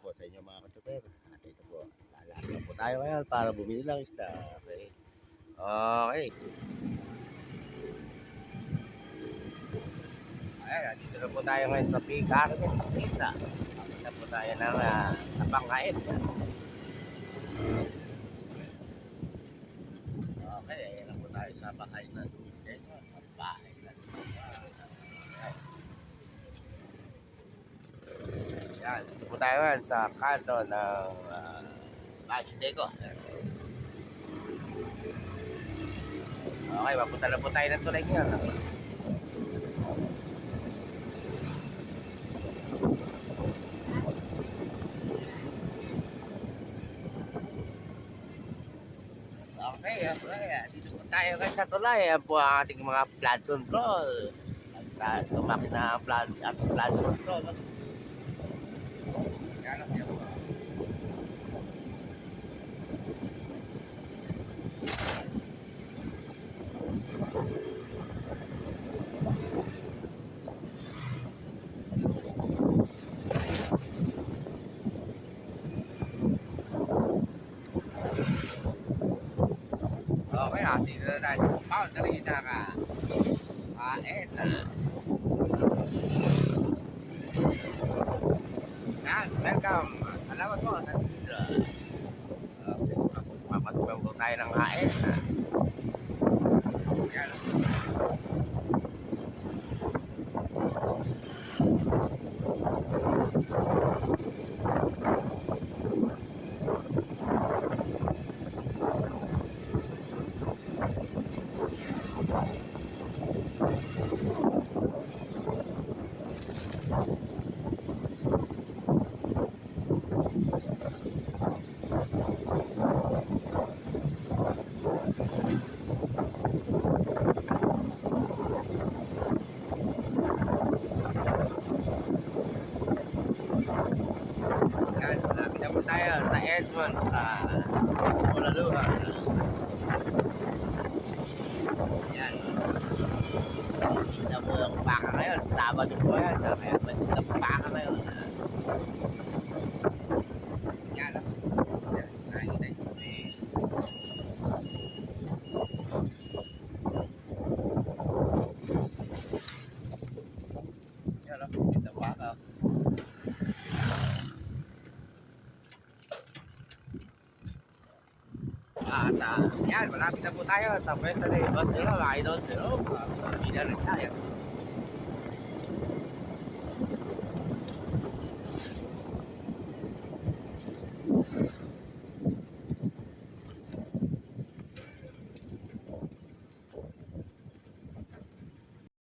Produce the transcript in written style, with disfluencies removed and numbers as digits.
po sa inyo mga ka-chopper. At ito po, lalasa po tayo ngayon para bumili ng isda. Okay. Okay. Ayan, dito na po tayo ngayon sa Big Armin Street. Papunta po tayo ng sa Bangkain. Okay, ayan na po tayo sa Bangkain na Street. Sa bahay na. Yan, dito po tayo ngayon sa kanto ng Bachideco. Okay, mapunta na po tayo ng tulay ngayon. Okay, dito po tayo guys sa tulay. Yan po ang ating mga flood control. At tumakit na flood control. Yan ang yan po. Okay, dito na tayo sa boundary na kain na. Yan, welcome. Salamat po. Papasok po tayo ng kain na. Yan. Malapit na po tayo sa Edmond sa Olaluha. Yan. Kita po yung baka ngayon. Sabado po yan. Kaya pwede na baka ngayon. Yan. Yan. Kita baka. At yan, malapit na po tayo sa pwesto ni Boss Jerome, Idol Jerome. Hindi na tayo.